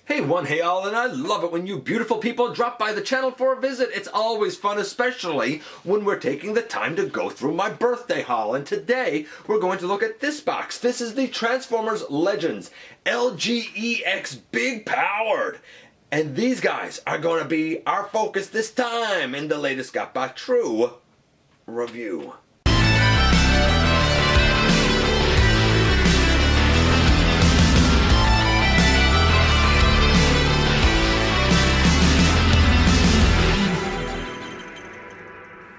Hey one, hey all, and I love it when you beautiful people drop by the channel for a visit. It's always fun, especially when we're taking the time to go through my birthday haul. And today, we're going to look at this box. This is the Transformers Legends LGEX Big Powered. And these guys are going to be our focus this time in the latest GotBot True review.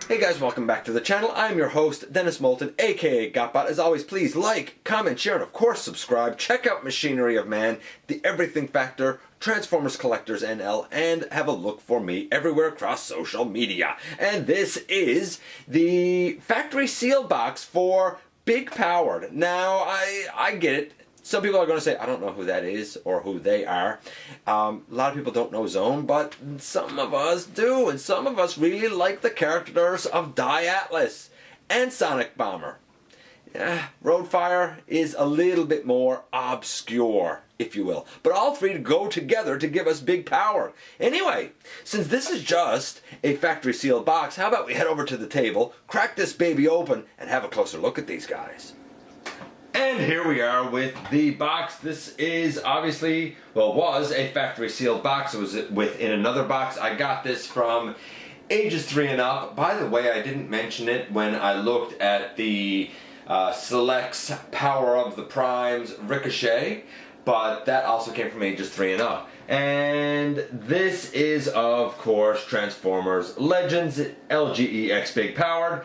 Hey guys, welcome back to the channel. I'm your host, Dennis Moulton, aka GotBot. As always, please like, comment, share, and of course subscribe. Check out Machinery of Man, The Everything Factor, Transformers Collectors NL, and have a look for me everywhere across social media. And this is the factory seal box for Big Powered. Now, I get it. Some people are going to say, I don't know who that is or who they are. A lot of people don't know Zone, but some of us do. And some of us really like the characters of Dai Atlas and Sonic Bomber. Roadfire is a little bit more obscure, if you will. But all three go together to give us big power. Anyway, since this is just a factory sealed box, how about we head over to the table, crack this baby open, and have a closer look at these guys. And here we are with the box. This is obviously, well, was a factory sealed box. It was within another box. I got this from ages 3 and up. By the way, I didn't mention it when I looked at the Selects Power of the Primes Ricochet, but that also came from ages 3 and up. And this is, of course, Transformers Legends LGEX Big Powered.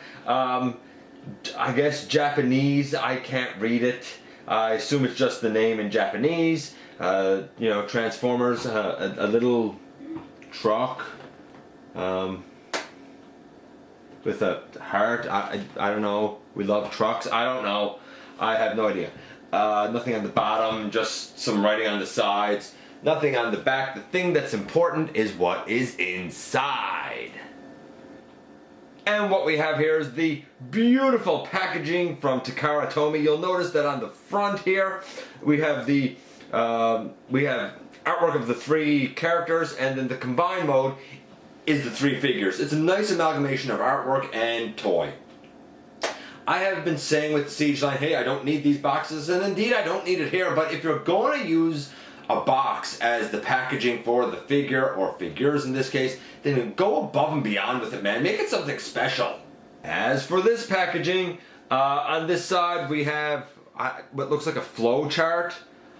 I guess Japanese, I can't read it. I assume it's just the name in Japanese. You know, Transformers, a little truck with a heart. I don't know. We love trucks. I don't know. I have no idea. Nothing on the bottom, just some writing on the sides. Nothing on the back. The thing that's important is what is inside. And what we have here is the beautiful packaging from Takara Tomy. You'll notice that on the front here we have the artwork of the 3 characters, and then the combined mode is the 3 figures. It's a nice amalgamation of artwork and toy. I have been saying with the Siege line, hey, I don't need these boxes, and indeed I don't need it here, but if you're going to use a box as the packaging for the figure, or figures in this case, then go above and beyond with it, man. Make it something special. As for this packaging, on this side we have what looks like a flow chart.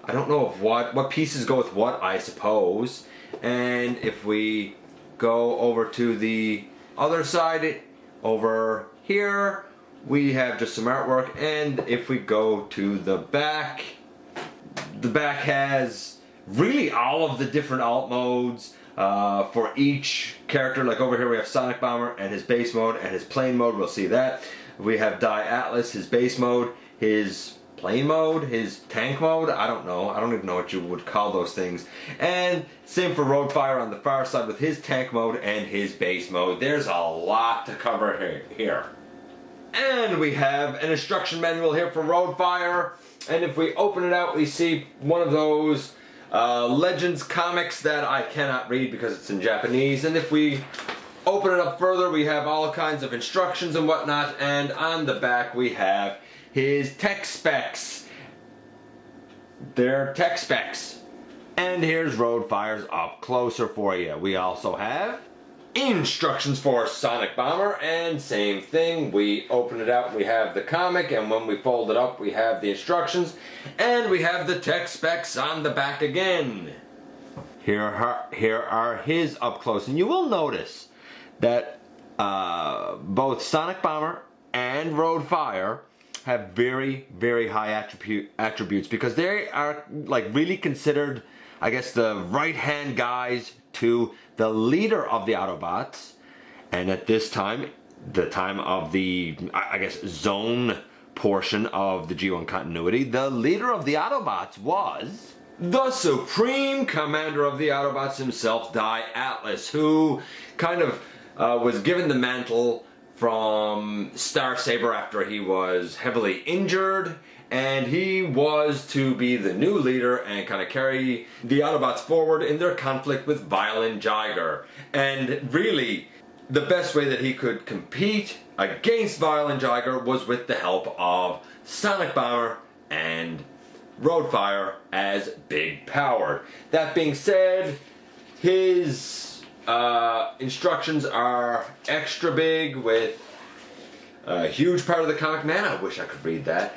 I don't know of what pieces go with what, I suppose. And if we go over to the other side, over here, we have just some artwork. And if we go to the back has really all of the different alt modes for each character. Like over here we have Sonic Bomber and his base mode and his plane mode. We'll see that. We have Dai Atlas, his base mode, his plane mode, his tank mode. I don't know. I don't even know what you would call those things. And same for Roadfire on the far side with his tank mode and his base mode. There's a lot to cover here. And we have an instruction manual here for Roadfire. And if we open it out, we see one of those Legends comics that I cannot read because it's in Japanese. And if we open it up further, we have all kinds of instructions and whatnot. And on the back, we have his tech specs. They're tech specs. And here's Roadfire's up closer for you. We also have instructions for Sonic Bomber, and same thing, we open it out, we have the comic, and when we fold it up we have the instructions, and we have the tech specs on the back again. Here are his up close, and you will notice that both Sonic Bomber and Roadfire have very, very high attributes because they are like really considered, I guess, the right-hand guys to the leader of the Autobots. And at this time, the time of the, I guess, Zone portion of the G1 continuity, the leader of the Autobots was the Supreme Commander of the Autobots himself, Dai Atlas, who kind of was given the mantle from Star Saber after he was heavily injured, and he was to be the new leader and kind of carry the Autobots forward in their conflict with Violent Jiger. And really, the best way that he could compete against Violent Jiger was with the help of Sonic Bomber and Roadfire as big powered. That being said, his instructions are extra big with a huge part of the comic. Man, I wish I could read that.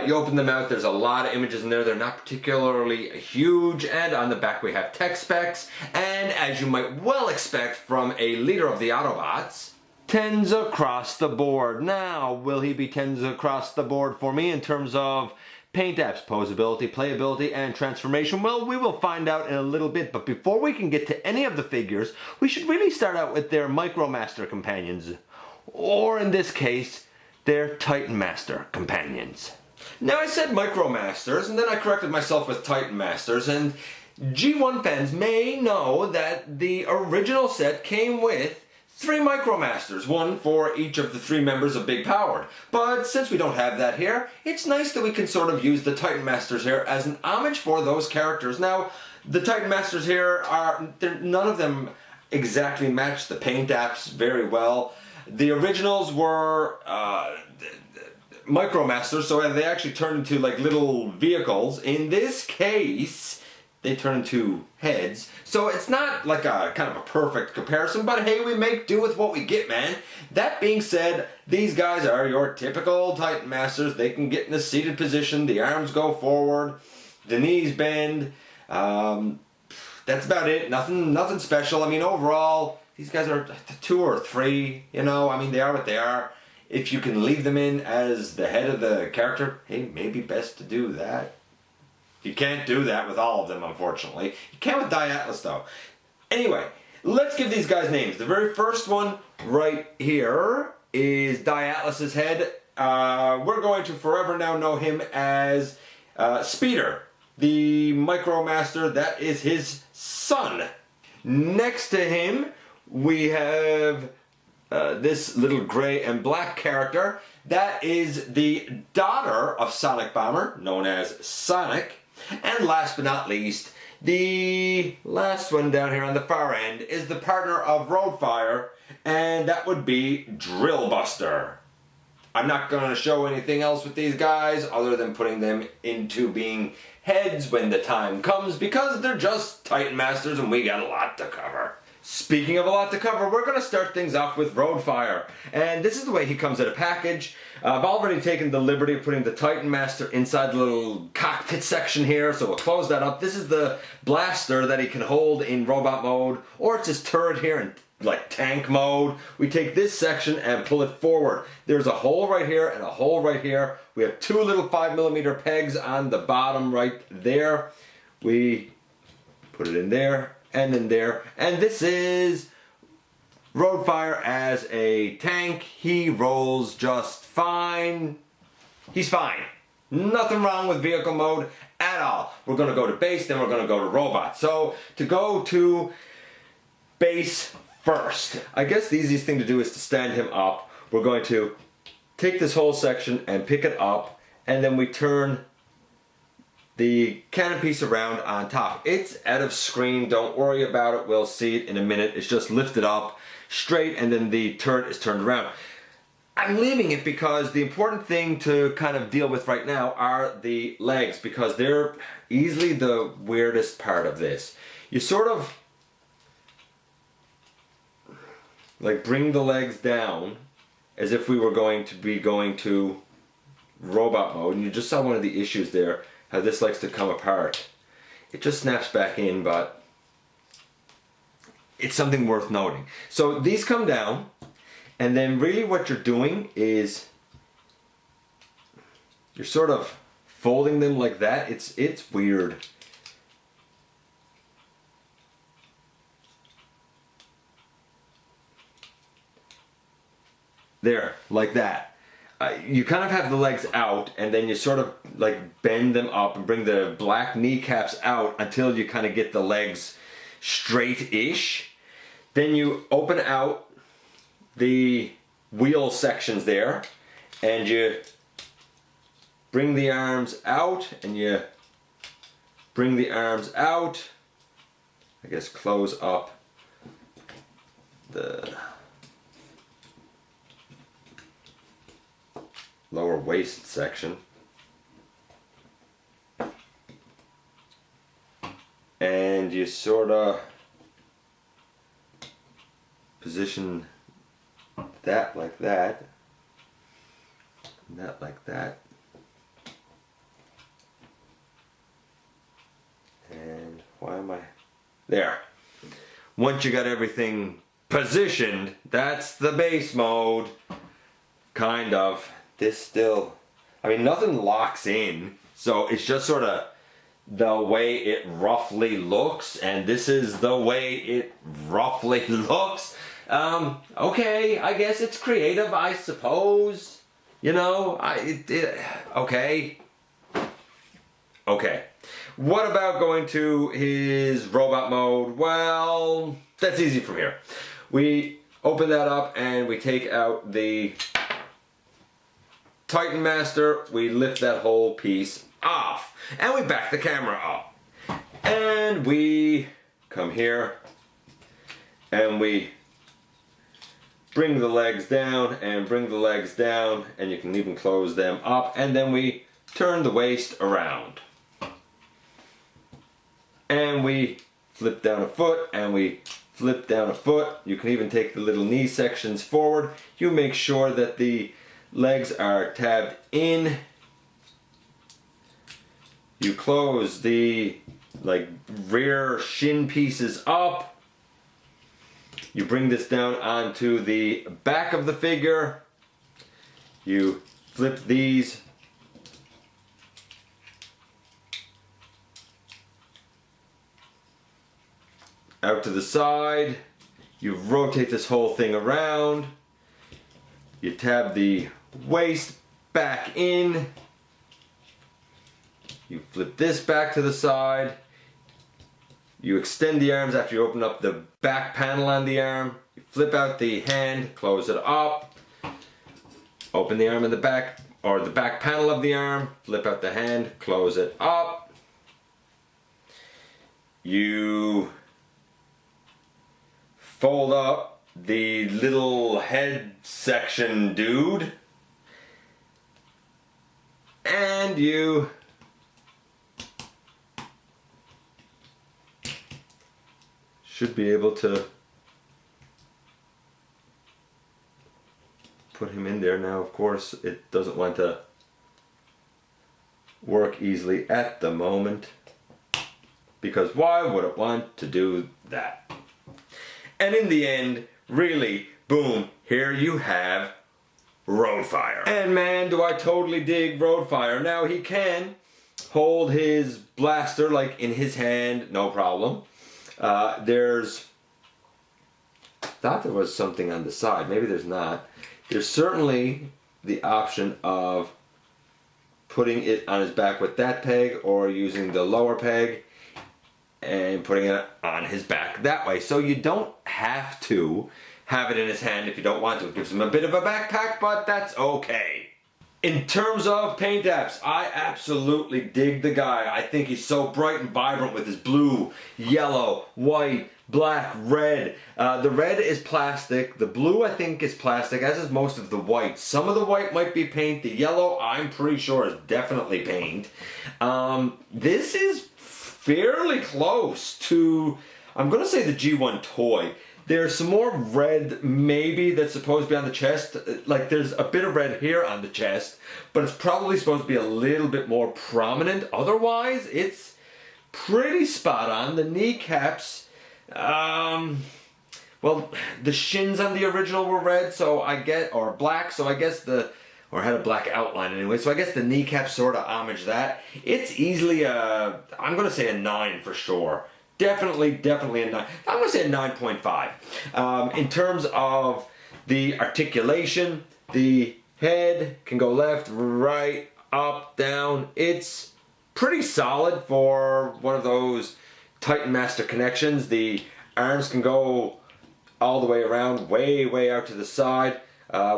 You open them out, there's a lot of images in there. They're not particularly huge, and on the back we have tech specs, and as you might well expect from a leader of the Autobots, tens across the board. Now, will he be tens across the board for me in terms of paint apps, posability, playability, and transformation? Well, we will find out in a little bit, but before we can get to any of the figures, we should really start out with their Micromaster companions, or in this case, their Titan Master companions. Now, I said Micromasters, and then I corrected myself with Titan Masters, and G1 fans may know that the original set came with 3 Micromasters, one for each of the 3 members of Big Powered. But since we don't have that here, it's nice that we can sort of use the Titan Masters here as an homage for those characters. Now, the Titan Masters here none of them exactly match the paint apps very well. The originals were Micromasters, so they actually turn into like little vehicles. In this case, they turn into heads. So it's not like a kind of a perfect comparison, but hey, we make do with what we get, man. That being said, these guys are your typical Titan Masters. They can get in a seated position, the arms go forward, the knees bend. That's about it. Nothing special. I mean, overall, these guys are 2 or 3, you know, I mean, they are what they are. If you can leave them in as the head of the character, hey, maybe best to do that. You can't do that with all of them, unfortunately. You can with Dai Atlas, though. Anyway, let's give these guys names. The very first one right here is Dai Atlas's head. We're going to forever now know him as Speeder, the Micromaster. That is his son. Next to him, we have this little gray and black character. That is the daughter of Sonic Bomber, known as Sonic. And last but not least, the last one down here on the far end is the partner of Roadfire, and that would be Drillbuster. I'm not going to show anything else with these guys other than putting them into being heads when the time comes, because they're just Titan Masters and we got a lot to cover. Speaking of a lot to cover, we're going to start things off with Roadfire. And this is the way he comes in a package. I've already taken the liberty of putting the Titan Master inside the little cockpit section here, so we'll close that up. This is the blaster that he can hold in robot mode, or it's his turret here in like tank mode. We take this section and pull it forward. There's a hole right here and a hole right here. We have 2 little 5mm pegs on the bottom right there. We put it in there and in there, and this is Roadfire as a tank. He rolls just fine. He's fine. Nothing wrong with vehicle mode at all. We're going to go to base, then we're going to go to robot. So to go to base first, I guess the easiest thing to do is to stand him up. We're going to take this whole section and pick it up, and then we turn the cannon piece around on top. It's out of screen, don't worry about it, we'll see it in a minute. It's just lifted up straight and then the turret is turned around. I'm leaving it because the important thing to kind of deal with right now are the legs, because they're easily the weirdest part of this. You sort of like bring the legs down as if we were going to robot mode, and you just saw one of the issues there, how this likes to come apart. It just snaps back in, but it's something worth noting. So these come down, and then really what you're doing is you're sort of folding them like that. It's weird. There, like that. You kind of have the legs out, and then you sort of like bend them up and bring the black kneecaps out until you kind of get the legs straight-ish. Then you open out the wheel sections there, and you bring the arms out, and you bring the arms out. I guess close up the lower waist section. And you sort of position that like that, and that like that. And why am I there? Once you got everything positioned, that's the base mode, kind of. This still, I mean, nothing locks in, so it's just sort of the way it roughly looks, and this is the way it roughly looks. Okay, I guess it's creative, I suppose. You know, okay. Okay. What about going to his robot mode? Well, that's easy from here. We open that up and we take out the Titan Master, we lift that whole piece off, and we back the camera up. And we come here, and we bring the legs down, and bring the legs down, and you can even close them up, and then we turn the waist around. And we flip down a foot, and we flip down a foot. You can even take the little knee sections forward. You make sure that the legs are tabbed in. You close the rear shin pieces up. You bring this down onto the back of the figure. You flip these out to the side. You rotate this whole thing around. You tab the waist back in. You flip this back to the side. You extend the arms after you open up the back panel on the arm. You flip out the hand, close it up. Open the arm in the back, or the back panel of the arm. Flip out the hand, close it up. You fold up the little head section dude, and you should be able to put him in there. Now, of course, it doesn't want to work easily at the moment, because why would it want to do that? And in the end, really, boom, here you have Roadfire. And man, do I totally dig Roadfire. Now, he can hold his blaster like in his hand, no problem. I thought there was something on the side, maybe there's not. There's certainly the option of putting it on his back with that peg, or using the lower peg and putting it on his back that way. So you don't have to have it in his hand if you don't want to. It gives him a bit of a backpack, but that's okay. In terms of paint apps, I absolutely dig the guy. I think he's so bright and vibrant with his blue, yellow, white, black, red. The red is plastic. The blue, I think, is plastic, as is most of the white. Some of the white might be paint. The yellow, I'm pretty sure, is definitely paint. This is fairly close to, I'm going to say, the G1 toy. There's some more red, maybe, that's supposed to be on the chest. Like, there's a bit of red here on the chest, but it's probably supposed to be a little bit more prominent. Otherwise, it's pretty spot on. The kneecaps, well, the shins on the original were red, so I get, or black, so I guess or had a black outline anyway, so I guess the kneecaps sort of homage that. It's easily I'm going to say a 9 for sure. Definitely a 9. I'm going to say a 9.5. In terms of the articulation, the head can go left, right, up, down. It's pretty solid for one of those Titan Master connections. The arms can go all the way around, way out to the side.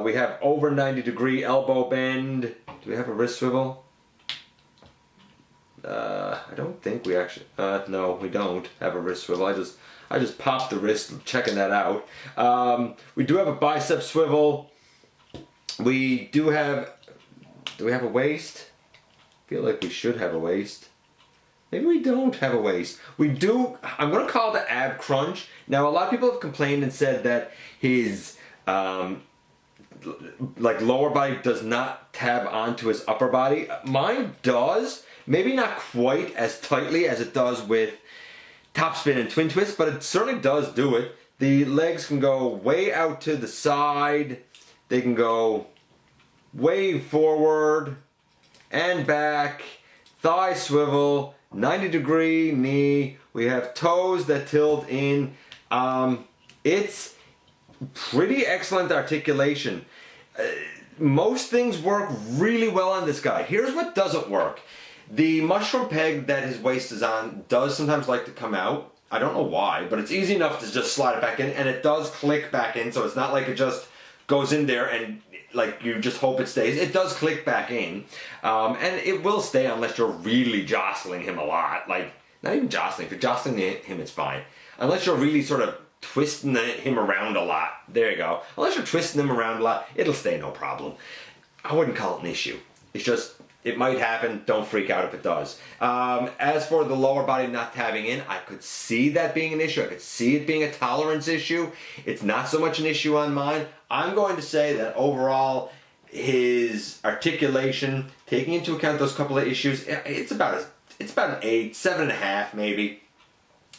We have over 90-degree elbow bend. Do we have a wrist swivel? I don't think we actually, no, we don't have a wrist swivel. I just popped the wrist checking that out. We do have a bicep swivel. We do we have a waist? I feel like we should have a waist. Maybe we don't have a waist. We do, I'm going to call it the ab crunch. Now, a lot of people have complained and said that his like lower body does not tab onto his upper body. Mine does. Maybe not quite as tightly as it does with topspin and twin twist, but it certainly does do it. The legs can go way out to the side. They can go way forward and back. Thigh swivel, 90-degree knee. We have toes that tilt in. It's pretty excellent articulation. Most things work really well on this guy. Here's what doesn't work. The mushroom peg that his waist is on does sometimes like to come out. I don't know why, but it's easy enough to just slide it back in, and it does click back in, so it's not like it just goes in there and like you just hope it stays. It does click back in, and it will stay unless you're really jostling him a lot. Like, not even jostling. If you're jostling him, it's fine. Unless you're really sort of twisting him around a lot. There you go. Unless you're twisting him around a lot, it'll stay no problem. I wouldn't call it an issue. It's just, it might happen. Don't freak out if it does. As for the lower body not tabbing in, I could see that being an issue. I could see it being a tolerance issue. It's not so much an issue on mine. I'm going to say that overall, his articulation, taking into account those couple of issues, it's about an 8, 7.5 maybe.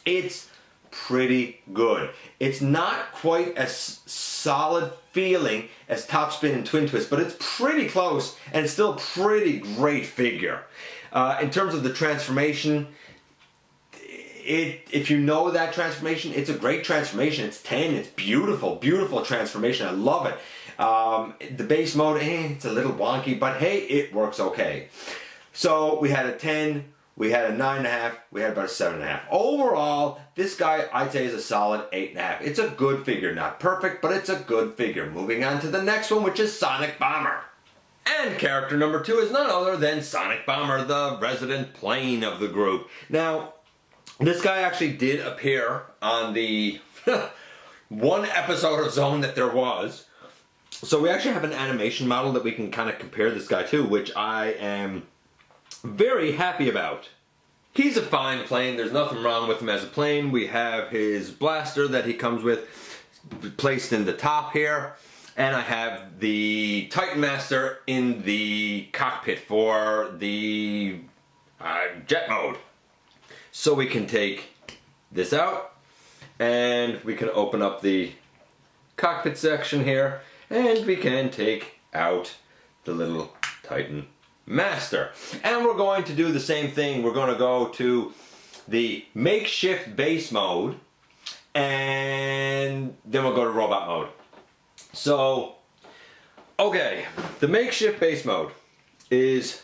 It's pretty good. It's not quite as solid feeling as topspin and twin twist, but it's pretty close, and it's still a pretty great figure. In terms of the transformation, if you know that transformation, it's a great transformation. It's 10. It's beautiful, beautiful transformation. I love it. The base mode, it's a little wonky, but hey, it works okay. So we had a 10. We had a 9.5, we had about a 7.5. Overall, this guy, I'd say, is a solid 8.5. It's a good figure. Not perfect, but it's a good figure. Moving on to the next one, which is Sonic Bomber. And character number 2 is none other than Sonic Bomber, the resident plane of the group. Now, this guy actually did appear on the one episode of Zone that there was. So we actually have an animation model that we can kind of compare this guy to, which I am very happy about. He's a fine plane. There's nothing wrong with him as a plane. We have his blaster that he comes with placed in the top here, and I have the Titan Master in the cockpit for the jet mode. So we can take this out, and we can open up the cockpit section here, and we can take out the little Titan Master. And we're going to do the same thing. We're going to go to the Makeshift base mode, and then we'll go to robot mode. So, okay, the Makeshift base mode is,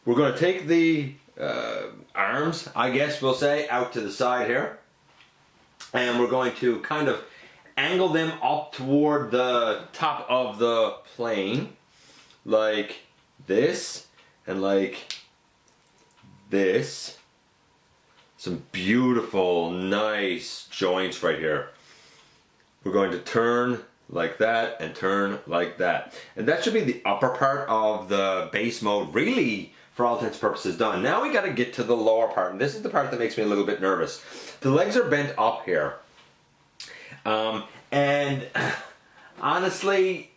we're going to take the arms, I guess we'll say, out to the side here, and we're going to kind of angle them up toward the top of the plane, like this, and like this. Some beautiful, nice joints right here. We're going to turn like that and turn like that. And that should be the upper part of the base mode, really, for all intents and purposes, done. Now we got to get to the lower part, and this is the part that makes me a little bit nervous. The legs are bent up here. And honestly,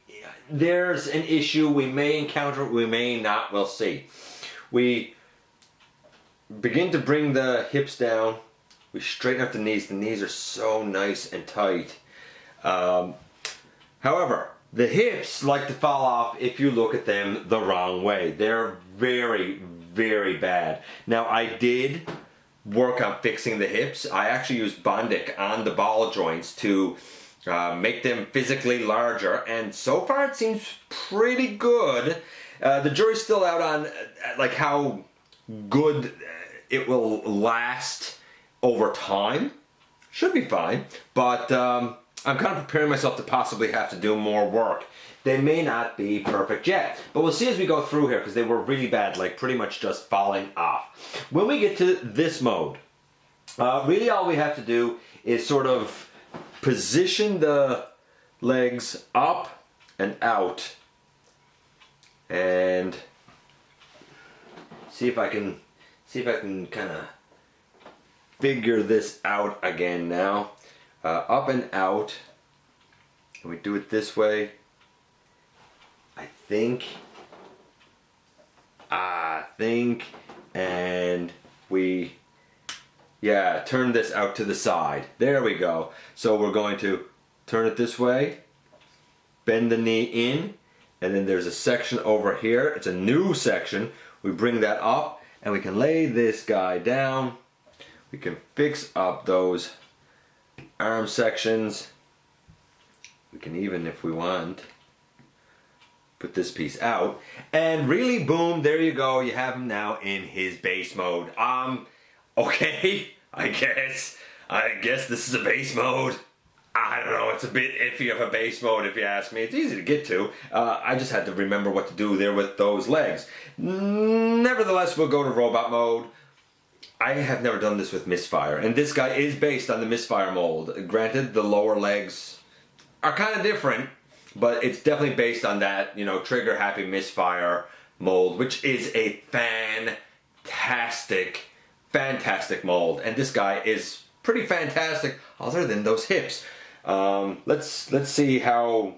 there's an issue. We may encounter it, we may not, we'll see. We begin to bring the hips down. We straighten up the knees. The knees are so nice and tight. However, the hips like to fall off if you look at them the wrong way. They're very, very bad. Now, I did work on fixing the hips. I actually used Bondic on the ball joints to make them physically larger, and so far it seems pretty good. The jury's still out on like how good it will last over time. Should be fine, but I'm kind of preparing myself to possibly have to do more work they may not be perfect yet. But we'll see as we go through here, because they were really bad, like pretty much just falling off. When we get to this mode, really all we have to do is sort of position the legs up and out, and see if I can kind of figure this out again now. Up and out. And we do it this way. I think, and we, yeah, turn this out to the side. There we go. So we're going to turn it this way, bend the knee in, and then there's a section over here. It's a new section. We bring that up, and we can lay this guy down. We can fix up those arm sections. We can even, if we want, put this piece out. And really, boom, there you go. You have him now in his base mode. Okay, I guess this is a base mode. I don't know, it's a bit iffy of a base mode if you ask me. It's easy to get to. I just had to remember what to do there with those legs. Nevertheless, we'll go to robot mode. I have never done this with misfire, and this guy is based on the misfire mold. Granted, the lower legs are kind of different, but it's definitely based on that, you know, trigger happy misfire mold, which is a fantastic mold. And this guy is pretty fantastic, other than those hips. Let's see how,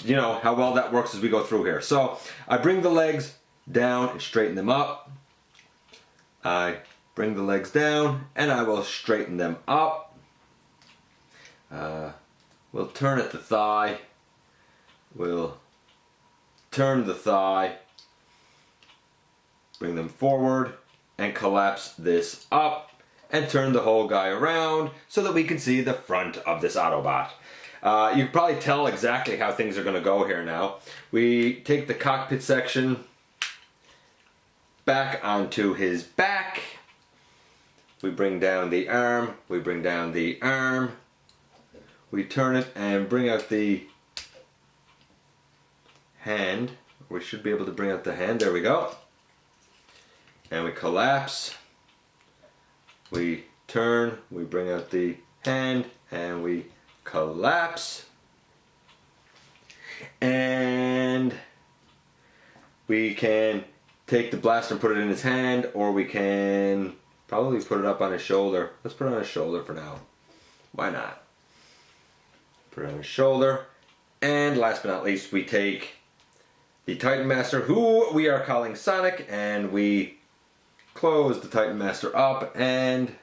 you know, how well that works as we go through here. So I bring the legs down and straighten them up. I bring the legs down and I will straighten them up. We'll turn at the thigh. We'll turn the thigh, bring them forward, and collapse this up, and turn the whole guy around so that we can see the front of this Autobot. You can probably tell exactly how things are going to go here now. We take the cockpit section back onto his back. We bring down the arm. We bring down the arm. We turn it and bring out the hand. We should be able to bring out the hand. There we go. And we collapse. We turn. We bring out the hand. And we collapse. And we can take the blaster and put it in his hand, or we can probably put it up on his shoulder. Let's put it on his shoulder for now. Why not? Put it on his shoulder. And last but not least, we take the Titan Master, who we are calling Sonic, and we close the Titan Master up, and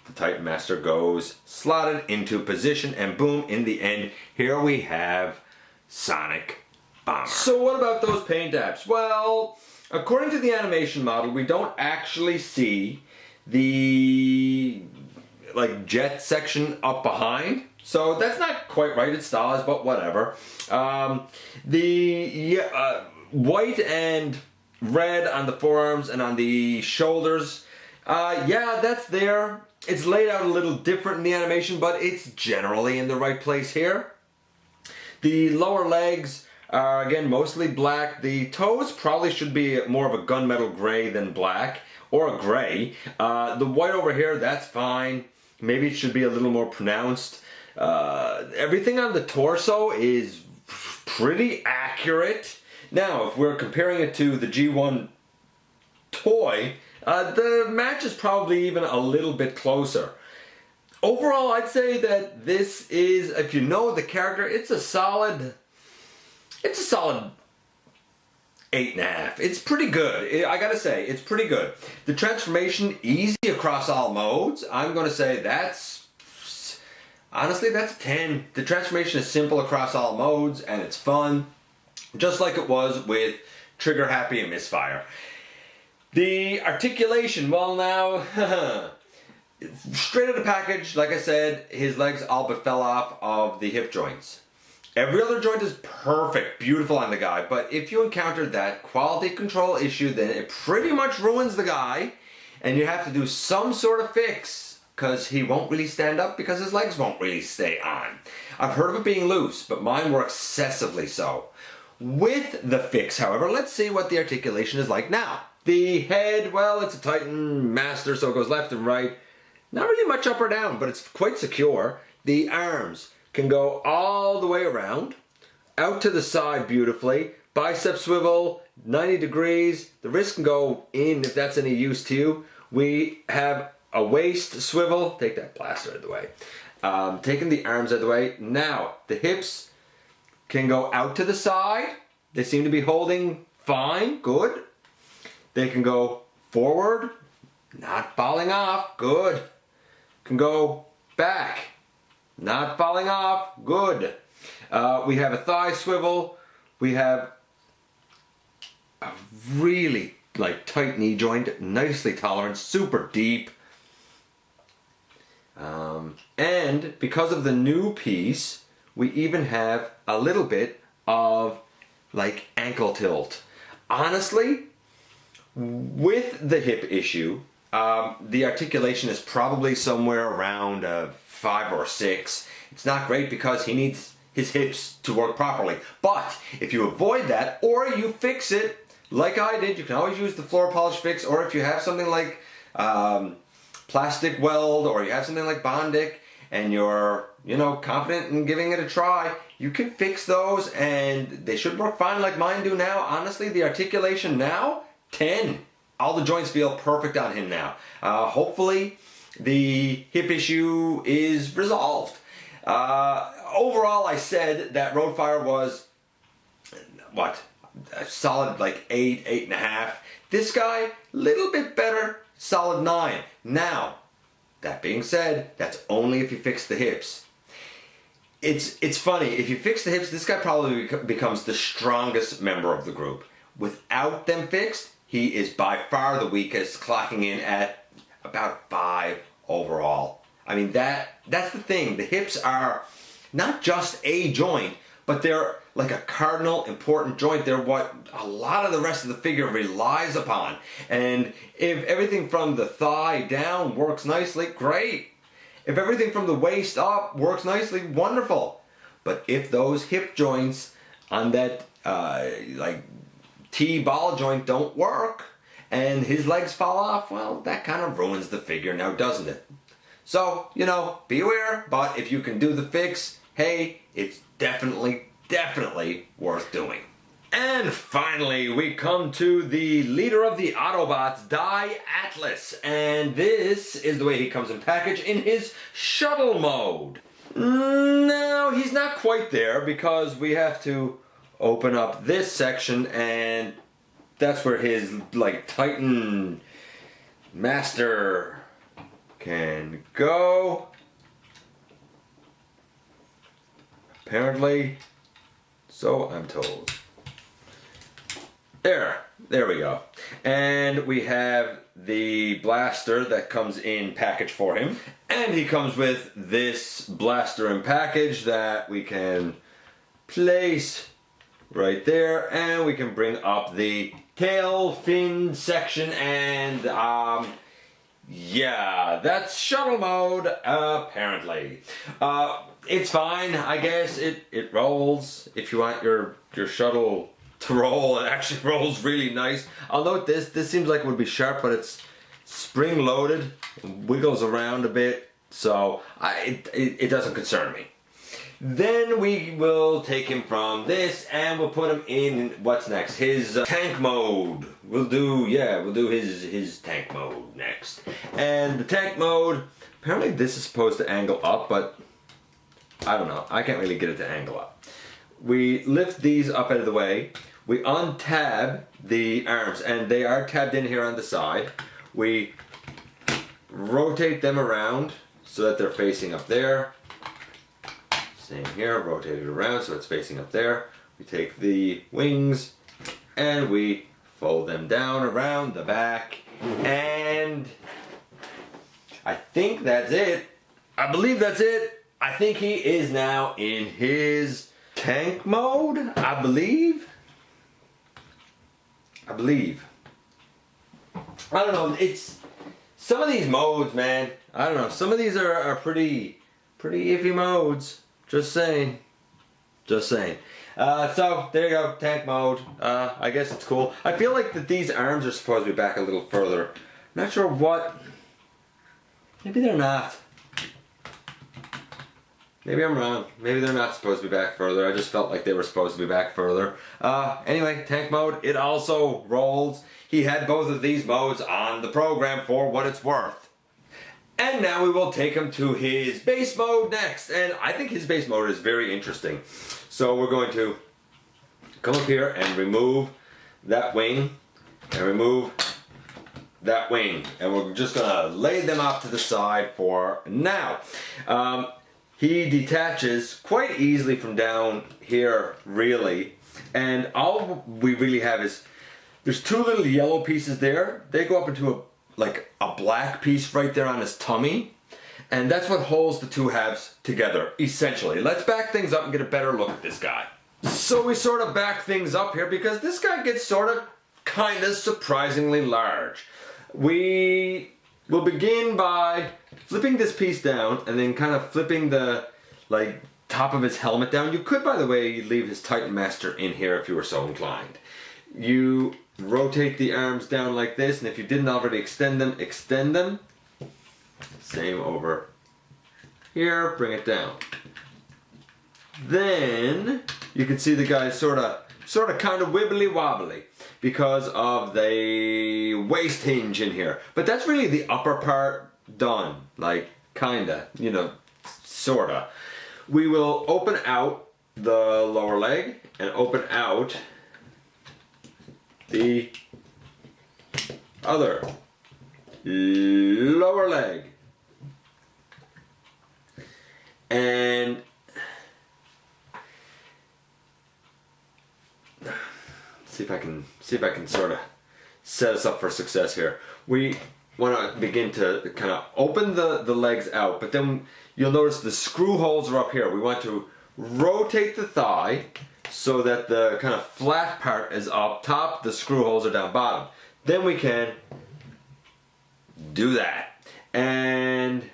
the Titan Master goes slotted into position, and boom, in the end, here we have Sonic Bomber. So what about those paint apps? Well, according to the animation model, we don't actually see the jet section up behind. So that's not quite right. It stars, but whatever. The white and red on the forearms and on the shoulders. Yeah, that's there. It's laid out a little different in the animation, but it's generally in the right place here. The lower legs are, again, mostly black. The toes probably should be more of a gunmetal gray than black, or a gray. The white over here, that's fine. Maybe it should be a little more pronounced. Everything on the torso is pretty accurate. Now, if we're comparing it to the G1 toy, the match is probably even a little bit closer. Overall, I'd say that this is, if you know the character, it's a solid 8.5. It's pretty good. I gotta say, it's pretty good. The transformation, easy across all modes. I'm gonna say honestly, that's a 10. The transformation is simple across all modes, and it's fun. Just like it was with Trigger Happy and Misfire. The articulation, well now, straight out of the package, like I said, his legs all but fell off of the hip joints. Every other joint is perfect, beautiful on the guy, but if you encounter that quality control issue, then it pretty much ruins the guy, and you have to do some sort of fix, because he won't really stand up because his legs won't really stay on. I've heard of it being loose, but mine were excessively so. With the fix, however, let's see what the articulation is like now. The head, well, it's a Titan Master, so it goes left and right. Not really much up or down, but it's quite secure. The arms can go all the way around, out to the side beautifully. Bicep swivel, 90 degrees. The wrist can go in if that's any use to you. We have a waist swivel. Take that blaster out of the way. Taking the arms out of the way. Now, the hips can go out to the side. They seem to be holding fine, good. They can go forward, not falling off, good. Can go back, not falling off, good. We have a thigh swivel. We have a really tight knee joint, nicely tolerant, super deep. And because of the new piece, we even have a little bit of ankle tilt. Honestly, with the hip issue, the articulation is probably somewhere around 5 or 6. It's not great because he needs his hips to work properly. But if you avoid that, or you fix it like I did, you can always use the floor polish fix, or if you have something like plastic weld, or you have something like Bondic, and you're confident in giving it a try, you can fix those and they should work fine like mine do now. Honestly, the articulation now, 10. All the joints feel perfect on him now. Hopefully the hip issue is resolved. Overall, I said that Roadfire was, what, a solid 8, 8.5. This guy, little bit better, solid 9. Now, that being said, that's only if you fix the hips. It's funny, if you fix the hips, this guy probably becomes the strongest member of the group. Without them fixed, he is by far the weakest, clocking in at about 5 overall. I mean, that's the thing. The hips are not just a joint, but they're like a cardinal important joint. They're what a lot of the rest of the figure relies upon. And if everything from the thigh down works nicely, great. If everything from the waist up works nicely, wonderful. But if those hip joints on that T-ball joint don't work and his legs fall off, well, that kind of ruins the figure now, doesn't it? So, be aware, but if you can do the fix, hey, it's definitely worth doing. And finally, we come to the leader of the Autobots, Dai Atlas. And this is the way he comes in package in his shuttle mode. No, he's not quite there because we have to open up this section and that's where his Titan Master can go. Apparently, so I'm told. There we go. And we have the blaster that comes in package for him. And he comes with this blaster in package that we can place right there. And we can bring up the tail fin section and yeah, that's shuttle mode apparently. It's fine, I guess. It rolls. If you want your shuttle to roll, it actually rolls really nice. I'll note this seems like it would be sharp, but it's spring loaded, wiggles around a bit, so it doesn't concern me. Then we will take him from this and we'll put him in what's next, his tank mode. We'll do his tank mode next. And the tank mode, apparently this is supposed to angle up, but I don't know, I can't really get it to angle up. We lift these up out of the way. We untab the arms, and they are tabbed in here on the side. We rotate them around so that they're facing up there. Same here, rotate it around so it's facing up there. We take the wings and we fold them down around the back, and I think that's it. I believe that's it. I think he is now in his tank mode, I believe. I don't know, it's some of these modes, man, I don't know. Some of these are pretty iffy modes. Just saying. Just saying. So there you go, tank mode. I guess it's cool. I feel like that these arms are supposed to be back a little further. Not sure what. Maybe they're not. Maybe I'm wrong. Maybe they're not supposed to be back further. I just felt like they were supposed to be back further. Anyway, tank mode, it also rolls. He had both of these modes on the program for what it's worth. And now we will take him to his base mode next. And I think his base mode is very interesting. So we're going to come up here and remove that wing. And remove that wing. And we're just going to lay them off to the side for now. He detaches quite easily from down here, really. And all we really have is, there's two little yellow pieces there. They go up into a black piece right there on his tummy. And that's what holds the two halves together, essentially. Let's back things up and get a better look at this guy. So we sort of back things up here because this guy gets sort of kind of surprisingly large. We will begin by flipping this piece down and then kind of flipping the top of his helmet down. You could, by the way, leave his Titan Master in here if you were so inclined. You rotate the arms down like this, and if you didn't already extend them, extend them. Same over here, bring it down. Then you can see the guy sort of kind of wibbly wobbly because of the waist hinge in here. But that's really the upper part done, kinda, sorta. We will open out the lower leg and open out the other lower leg. And see if I can sort of set us up for success here. We want to begin to kind of open the legs out, but then you'll notice the screw holes are up here. We want to rotate the thigh so that the kind of flat part is up top, the screw holes are down bottom. Then we can do that. And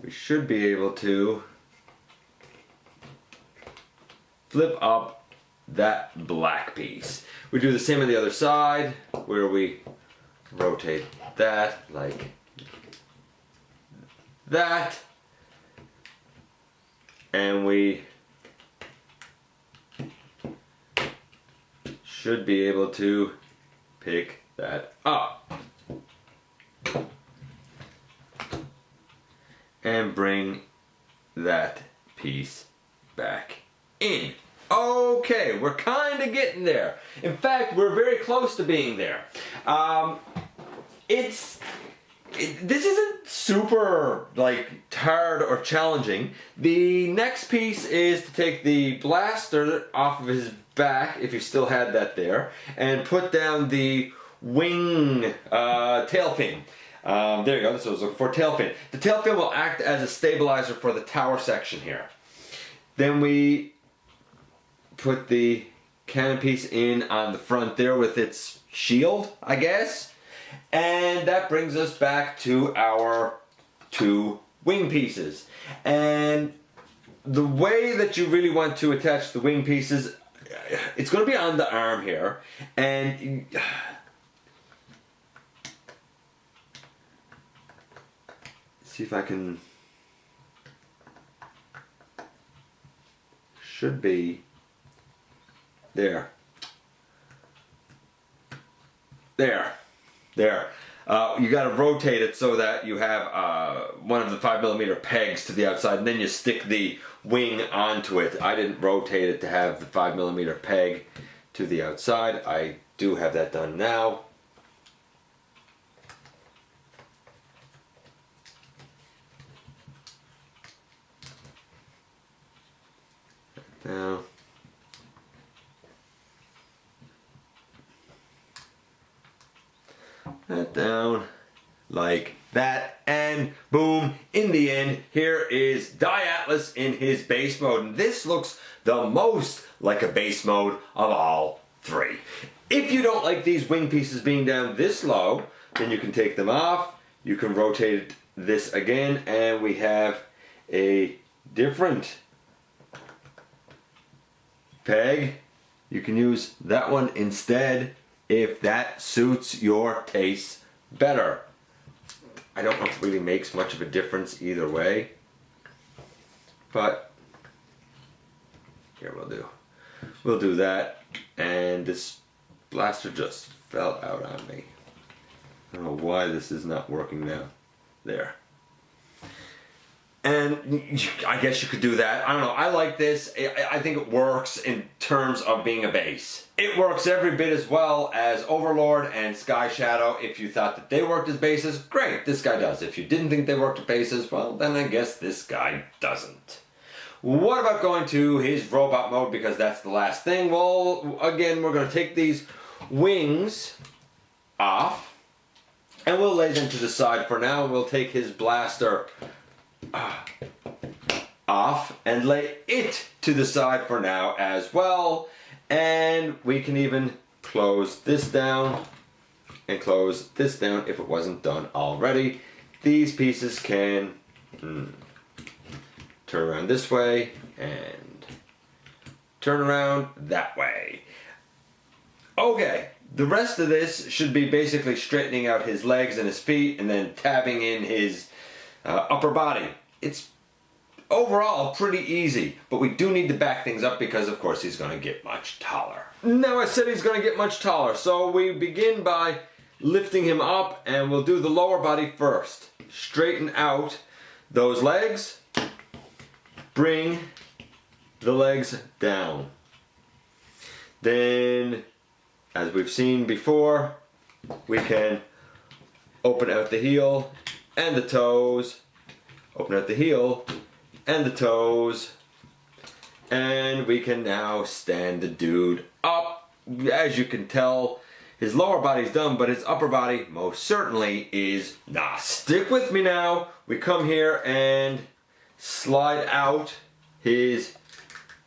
we should be able to flip up that black piece. We do the same on the other side where we rotate that like that. And we should be able to pick that up and bring that piece back in. Okay, we're kind of getting there. In fact, we're very close to being there. This isn't super hard or challenging. The next piece is to take the blaster off of his back, if you still had that there, and put down the wing tail fin. There you go, that's what I was looking for, tail fin. The tail fin will act as a stabilizer for the tower section here. Then we put the cannon piece in on the front there with its shield, I guess. And that brings us back to our two wing pieces. And the way that you really want to attach the wing pieces, it's going to be on the arm here. And see if I can, should be there. There. You got to rotate it so that you have one of the 5mm pegs to the outside, and then you stick the wing onto it. I didn't rotate it to have the 5mm peg to the outside. I do have that done now. Now. That down like that, and boom, in the end, here is Dai Atlas in his base mode, and this looks the most like a base mode of all three. If you don't like these wing pieces being down this low, then you can take them off, you can rotate this again, and we have a different peg. You can use that one instead if that suits your taste better. I don't know if it really makes much of a difference either way, but here we'll do that. And this blaster just fell out on me. I don't know why this is not working now. There. And I guess you could do that. I don't know. I like this. I think it works in terms of being a base. It works every bit as well as Overlord and Sky Shadow. If you thought that they worked as bases, great, this guy does. If you didn't think they worked as bases, well, then I guess this guy doesn't. What about going to his robot mode, because that's the last thing? Well, again, we're going to take these wings off, and we'll lay them to the side for now. We'll take his blaster off and lay it to the side for now as well. And we can even close this down and close this down if it wasn't done already. These pieces can turn around this way and turn around that way. Okay, the rest of this should be basically straightening out his legs and his feet and then tabbing in his upper body. It's overall pretty easy, but we do need to back things up because of course he's going to get much taller. Now I said he's going to get much taller, so we begin by lifting him up, and we'll do the lower body first. Straighten out those legs, bring the legs down. Then, as we've seen before, we can open out the heel and the toes, open out the heel and the toes, and we can now stand the dude up. As you can tell, his lower body's done, but his upper body most certainly is not. Stick with me now. We come here and slide out his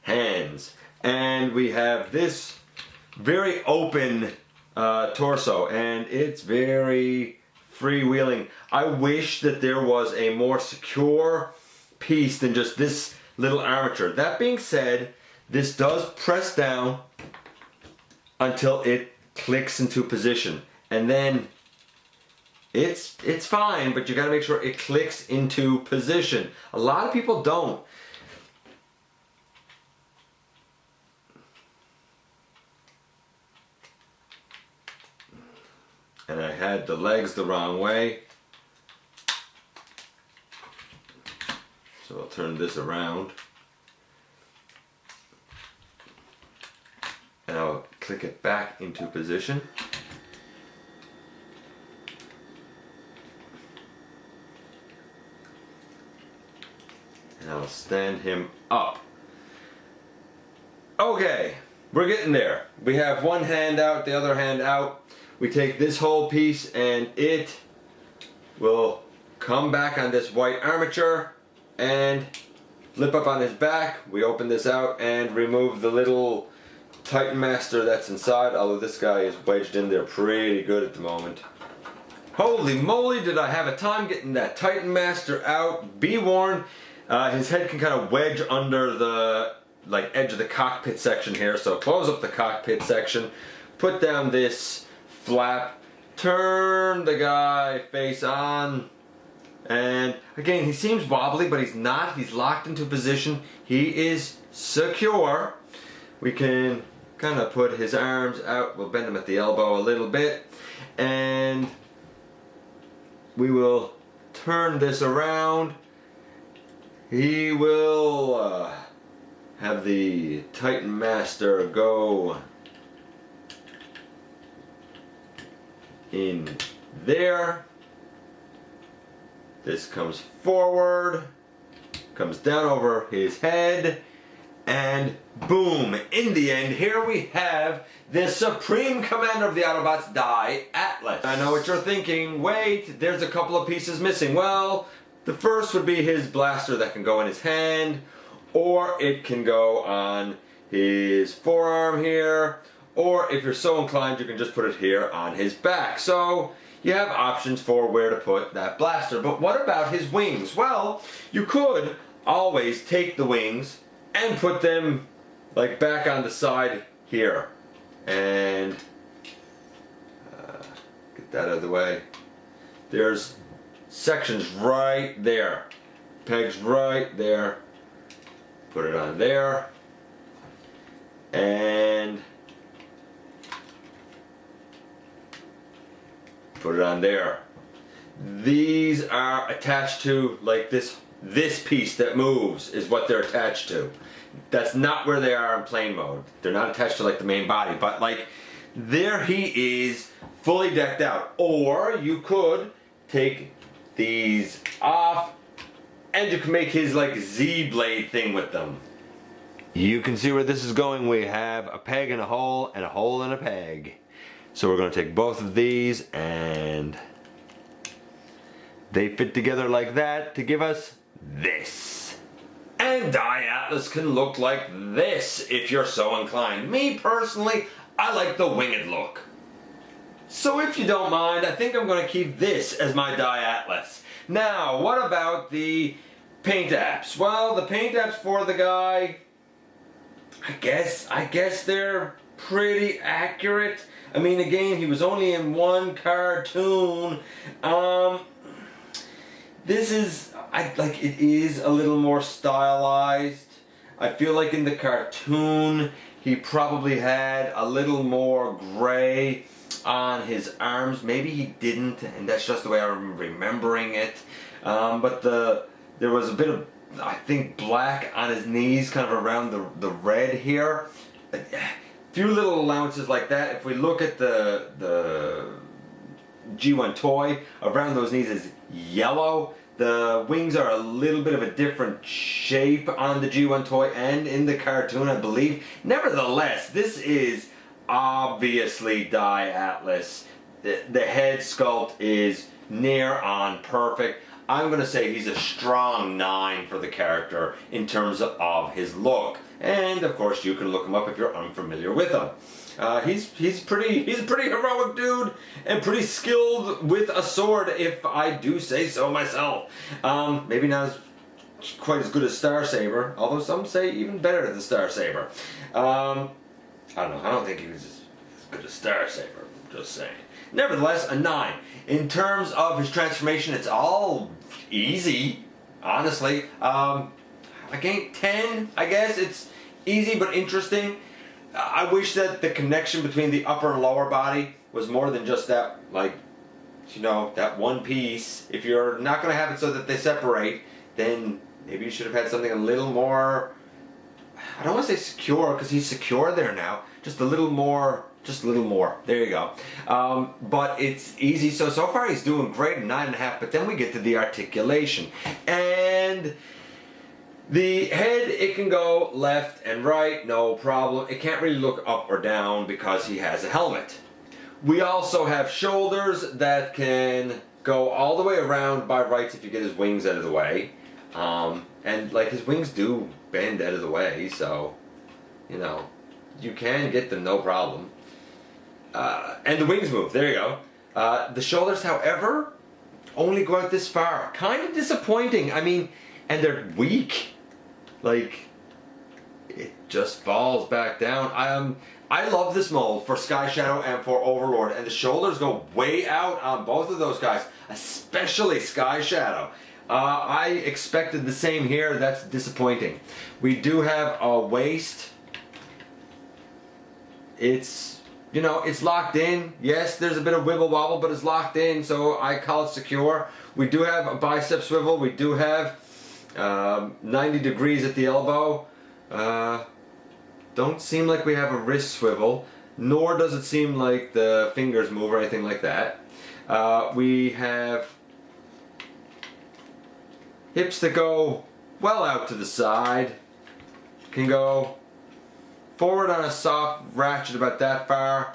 hands, and we have this very open torso, and it's very freewheeling. I wish that there was a more secure piece than just this little armature. That being said, this does press down until it clicks into position, and then it's fine, but you got to make sure it clicks into position. A lot of people don't. And I had the legs the wrong way, so I'll turn this around and I'll click it back into position. And I'll stand him up. Okay, we're getting there. We have one hand out, the other hand out. We take this whole piece and it will come back on this white armature and flip up on his back. We open this out and remove the little Titan Master that's inside, although this guy is wedged in there pretty good at the moment. Holy moly, did I have a time getting that Titan Master out. Be warned, his head can kind of wedge under the edge of the cockpit section here, so close up the cockpit section, put down this flap, turn the guy face on, and again, he seems wobbly, but he's not. He's locked into position. He is secure. We can kind of put his arms out. We'll bend him at the elbow a little bit, and we will turn this around. He will have the Titan Master go in there. This comes forward, comes down over his head, and boom, in the end, here we have the Supreme Commander of the Autobots, Dai Atlas. I know what you're thinking, wait, there's a couple of pieces missing. Well, the first would be his blaster that can go in his hand, or it can go on his forearm here, or if you're so inclined, you can just put it here on his back. So you have options for where to put that blaster. But what about his wings? Well, you could always take the wings and put them like back on the side here. And get that out of the way. There's sections right there. Pegs right there. Put it on there. And put it on there. These are attached to, like, this piece that moves is what they're attached to. That's not where they are in plane mode. They're not attached to like the main body, but like there he is fully decked out. Or you could take these off and you can make his like Z-blade thing with them. You can see where this is going. We have a peg and a hole and a peg. So we're going to take both of these and they fit together like that to give us this. And Dai Atlas can look like this if you're so inclined. Me personally, I like the winged look. So if you don't mind, I think I'm going to keep this as my Dai Atlas. Now, what about the paint apps? Well, the paint apps for the guy, I guess they're pretty accurate. I mean, again, he was only in one cartoon. This is, it is a little more stylized. I feel like in the cartoon, he probably had a little more gray on his arms. Maybe he didn't, and that's just the way I'm remembering it. But there was a bit of, I think, black on his knees, kind of around the red here. A few little allowances like that. If we look at the G1 toy, around those knees is yellow. The wings are a little bit of a different shape on the G1 toy and in the cartoon, I believe. Nevertheless, this is obviously Dai Atlas. The head sculpt is near on perfect. I'm going to say he's a strong 9 for the character in terms of his look. And of course you can look him up if you're unfamiliar with him. He's a pretty heroic dude and pretty skilled with a sword, if I do say so myself. Maybe not quite as good as Star Saber, although some say even better than Star Saber. I don't know. I don't think he was as good as Star Saber. Just saying. Nevertheless, a 9. In terms of his transformation, it's all easy, honestly. Again, 10, I guess. It's easy but interesting. I wish that the connection between the upper and lower body was more than just that, like, you know, that one piece. If you're not going to have it so that they separate, then maybe you should have had something a little more, I don't want to say secure, because he's secure there now. Just a little more. There you go. But it's easy. So far he's doing great, 9.5. But then we get to the articulation. And the head, it can go left and right, no problem. It can't really look up or down because he has a helmet. We also have shoulders that can go all the way around by rights if you get his wings out of the way. And like his wings do bend out of the way, so, you know, you can get them no problem. And the wings move, there you go. The shoulders, however, only go out this far. Kind of disappointing. I mean, and they're weak. Like, it just falls back down. I love this mold for Sky Shadow and for Overlord, and the shoulders go way out on both of those guys, especially Sky Shadow. I expected the same here. That's disappointing. We do have a waist. It's, you know, it's locked in. Yes, there's a bit of wibble wobble, but it's locked in, so I call it secure. We do have a bicep swivel. We do have 90 degrees at the elbow. Don't seem like we have a wrist swivel, nor does it seem like the fingers move or anything like that. We have hips that go well out to the side. Can go forward on a soft ratchet about that far.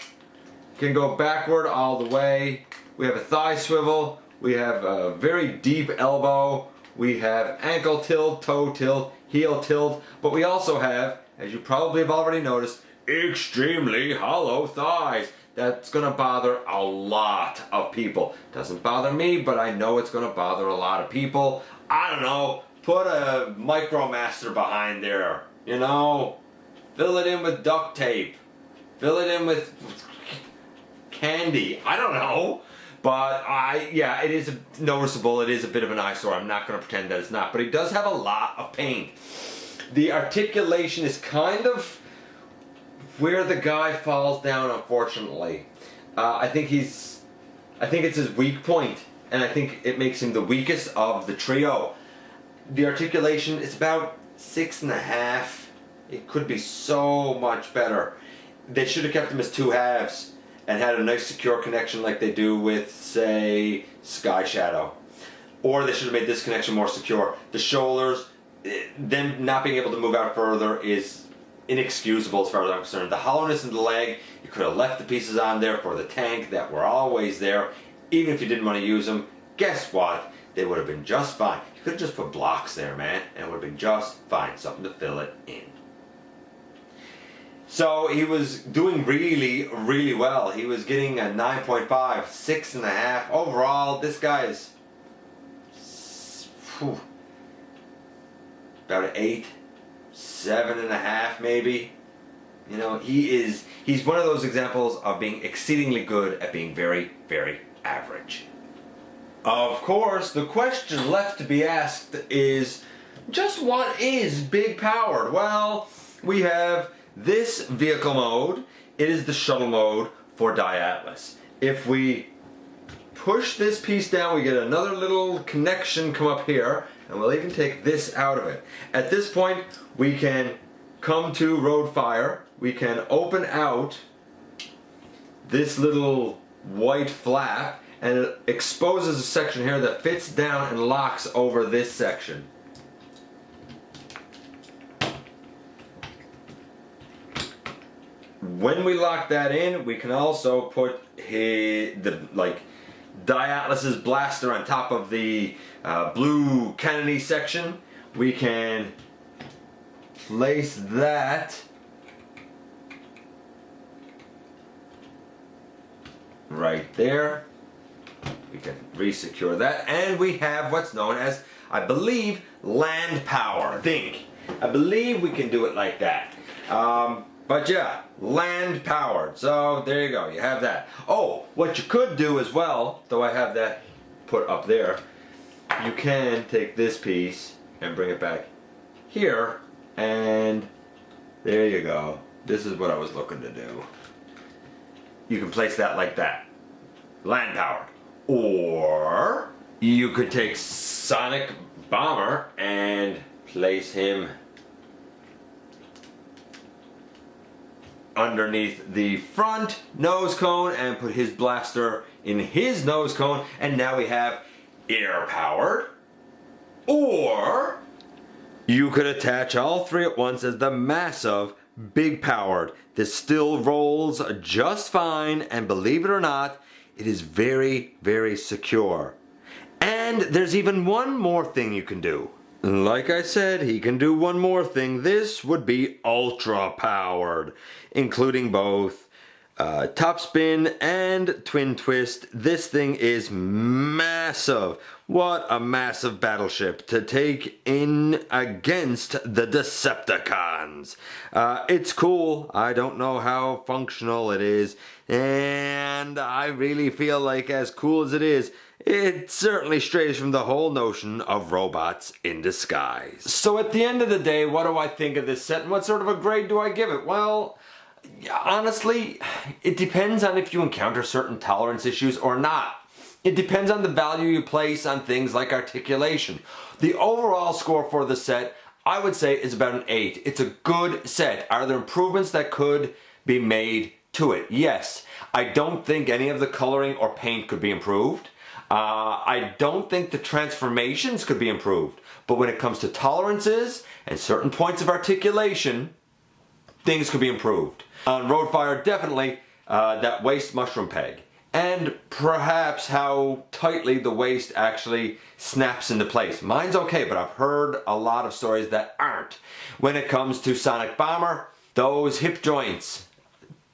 Can go backward all the way. We have a thigh swivel. We have a very deep elbow. We have ankle tilt, toe tilt, heel tilt. But we also have, as you probably have already noticed, extremely hollow thighs. that's going to bother a lot of people. Doesn't bother me, but I know it's going to bother a lot of people. I don't know, put a MicroMaster behind there, you know, fill it in with duct tape, fill it in with candy, I don't know. But yeah, it is noticeable, it is a bit of an eyesore. I'm not going to pretend that it's not, but he does have a lot of paint. The articulation is kind of where the guy falls down, unfortunately. I think it's his weak point, and I think it makes him the weakest of the trio. The articulation is about 6.5. It could be so much better. They should have kept him as 2 halves and had a nice secure connection like they do with, say, Sky Shadow. Or they should have made this connection more secure. The shoulders, them not being able to move out further is inexcusable as far as I'm concerned. The hollowness in the leg, you could have left the pieces on there for the tank that were always there. Even if you didn't want to use them, guess what? They would have been just fine. You could have just put blocks there, man, and it would have been just fine. Something to fill it in. So he was doing really, really well. He was getting a 9.5, 6.5. Overall, this guy is about an 8, 7.5 maybe. You know, he's one of those examples of being exceedingly good at being very, very average. Of course, the question left to be asked is, just what is big powered? Well, we have this vehicle mode. It is the shuttle mode for Dai Atlas. If we push this piece down, we get another little connection come up here, and we'll even take this out of it. At this point, we can come to Roadfire. We can open out this little white flap, and it exposes a section here that fits down and locks over this section. When we lock that in, we can also put Dai Atlas's blaster on top of the blue cannony section. We can place that right there. We can re-secure that, and we have what's known as, I believe, land power. I believe we can do it like that. But yeah, land powered. So there you go, you have that. Oh, what you could do as well, though I have that put up there, you can take this piece and bring it back here, and there you go. This is what I was looking to do. You can place that like that. Land powered. Or you could take Sonic Bomber and place him underneath the front nose cone and put his blaster in his nose cone, and now we have air powered. Or you could attach all three at once as the massive big powered. This still rolls just fine, and believe it or not, it is very, very secure. And there's even one more thing you can do. Like I said, he can do one more thing. This would be ultra powered, including both top spin and twin twist. This thing is massive. What a massive battleship to take in against the Decepticons. It's cool. I don't know how functional it is, and I really feel like, as cool as it is, it certainly strays from the whole notion of robots in disguise. So at the end of the day, what do I think of this set, and what sort of a grade do I give it? Well, honestly, it depends on if you encounter certain tolerance issues or not. It depends on the value you place on things like articulation. The overall score for the set, I would say, is about an 8. It's a good set. Are there improvements that could be made to it? Yes. I don't think any of the coloring or paint could be improved. I don't think the transformations could be improved. But when it comes to tolerances and certain points of articulation, things could be improved. On Roadfire, definitely that waist mushroom peg. And perhaps how tightly the waist actually snaps into place. Mine's okay, but I've heard a lot of stories that aren't. When it comes to Sonic Bomber, those hip joints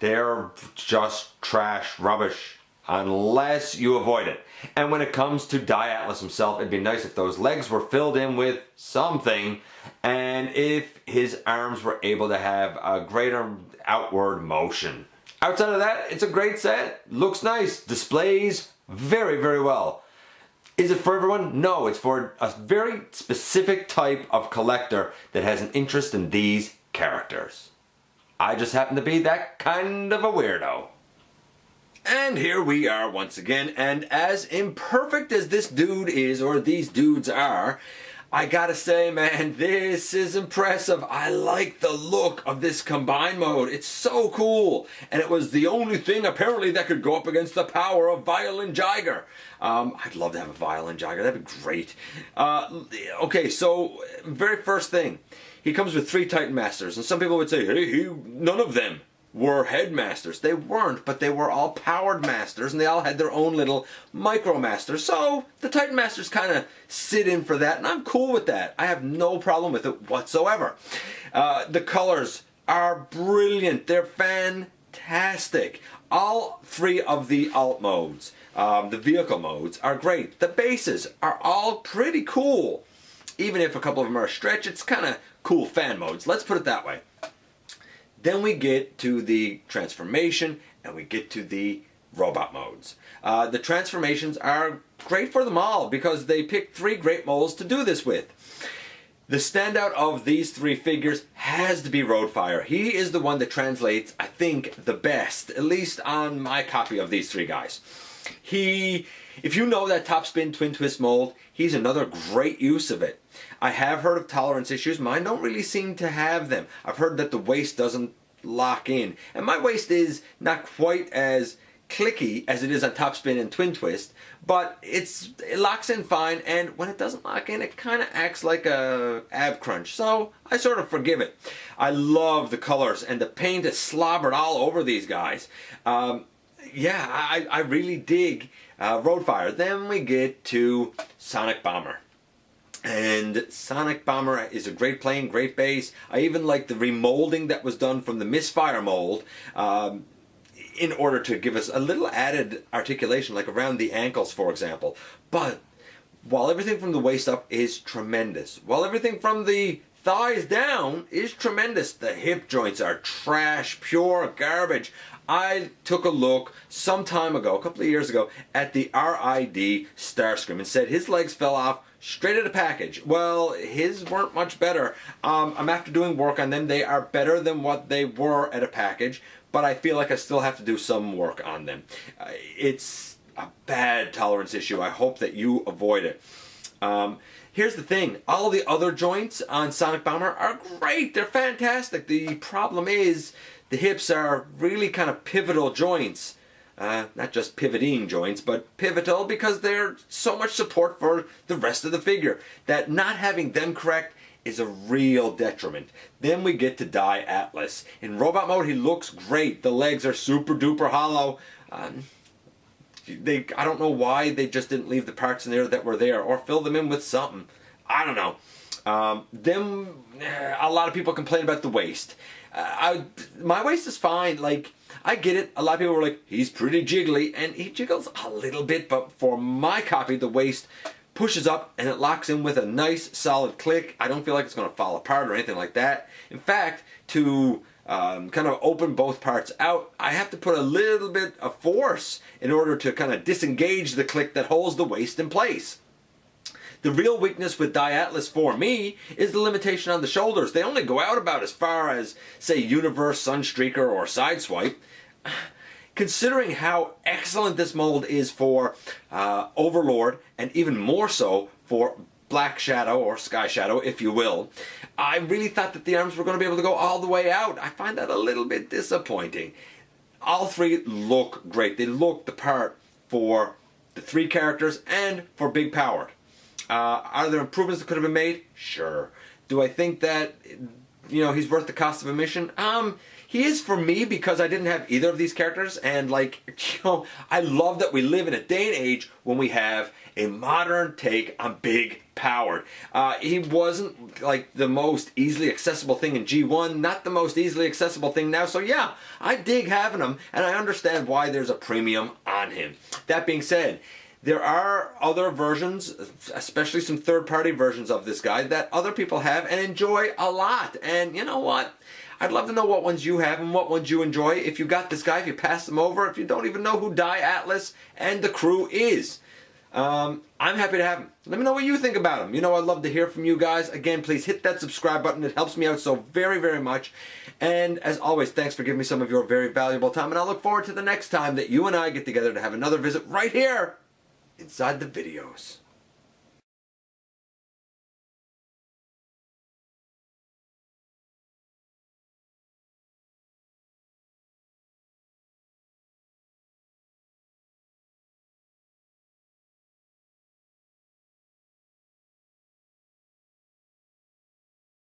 they're just trash, rubbish, unless you avoid it. And when it comes to Dai Atlas himself, it'd be nice if those legs were filled in with something, and if his arms were able to have a greater outward motion. Outside of that, it's a great set. Looks nice. Displays very, very well. Is it for everyone? No, it's for a very specific type of collector that has an interest in these characters. I just happen to be that kind of a weirdo. And here we are once again, and as imperfect as this dude is, or these dudes are, I gotta say, man, this is impressive. I like the look of this combine mode. It's so cool. And it was the only thing, apparently, that could go up against the power of Violin Jiger. I'd love to have a Violin Jiger. That'd be great. Okay, so, very first thing. He comes with 3 Titan Masters. And some people would say, hey, none of them were headmasters. They weren't, but they were all powered masters, and they all had their own little micro masters. So the Titan Masters kind of sit in for that, and I'm cool with that. I have no problem with it whatsoever. The colors are brilliant. They're fantastic. All 3 of the alt modes, the vehicle modes, are great. The bases are all pretty cool. Even if a couple of them are a stretch, it's kind of cool fan modes. Let's put it that way. Then we get to the transformation, and we get to the robot modes. The transformations are great for them all because they pick 3 great molds to do this with. The standout of these 3 figures has to be Roadfire. He is the one that translates, I think, the best, at least on my copy of these 3 guys. If you know that top spin twin twist mold, he's another great use of it. I have heard of tolerance issues. Mine don't really seem to have them. I've heard that the waist doesn't lock in. And my waist is not quite as clicky as it is on top spin and twin twist, but it locks in fine, and when it doesn't lock in, it kind of acts like a ab crunch. So I sort of forgive it. I love the colors, and the paint is slobbered all over these guys. Yeah, I really dig Roadfire. Then we get to Sonic Bomber. And Sonic Bomber is a great plane, great base. I even like the remolding that was done from the Misfire mold in order to give us a little added articulation, like around the ankles, for example. But while everything from the waist up is tremendous, while everything from the thighs down is tremendous, the hip joints are trash, pure garbage. I took a look some time ago, a couple of years ago, at the RID Starscream and said his legs fell off straight at a package. Well, his weren't much better. I'm after doing work on them. They are better than what they were at a package, but I feel like I still have to do some work on them. It's a bad tolerance issue. I hope that you avoid it. Here's the thing. All the other joints on Sonic Bomber are great. They're fantastic. The problem is the hips are really kind of pivotal joints. Not just pivoting joints, but pivotal because they're so much support for the rest of the figure that not having them correct is a real detriment. Then we get to Dai Atlas. In robot mode, he looks great. The legs are super duper hollow. I don't know why they just didn't leave the parts in there that were there or fill them in with something. I don't know. Then a lot of people complain about the waist. My waist is fine. Like, I get it. A lot of people were like, he's pretty jiggly, and he jiggles a little bit, but for my copy, the waist pushes up and it locks in with a nice solid click. I don't feel like it's going to fall apart or anything like that. In fact, to kind of open both parts out, I have to put a little bit of force in order to kind of disengage the click that holds the waist in place. The real weakness with Dai Atlas for me is the limitation on the shoulders. They only go out about as far as, say, Universe, Sunstreaker, or Sideswipe. Considering how excellent this mold is for Overlord, and even more so for Black Shadow, or Sky Shadow, if you will, I really thought that the arms were going to be able to go all the way out. I find that a little bit disappointing. All 3 look great. They look the part for the 3 characters and for Big Powered. Are there improvements that could have been made? Sure. Do I think that, he's worth the cost of admission? He is for me because I didn't have either of these characters, and like, you know, I love that we live in a day and age when we have a modern take on big powered. He wasn't like the most easily accessible thing in G1, not the most easily accessible thing now, so yeah, I dig having him, and I understand why there's a premium on him. That being said, there are other versions, especially some third-party versions of this guy, that other people have and enjoy a lot. And you know what? I'd love to know what ones you have and what ones you enjoy. If you got this guy, if you pass them over, if you don't even know who Dai Atlas and the crew is. I'm happy to have him. Let me know what you think about him. You know, I'd love to hear from you guys. Again, please hit that subscribe button. It helps me out so very, very much. And as always, thanks for giving me some of your very valuable time. And I look forward to the next time that you and I get together to have another visit right here inside the videos.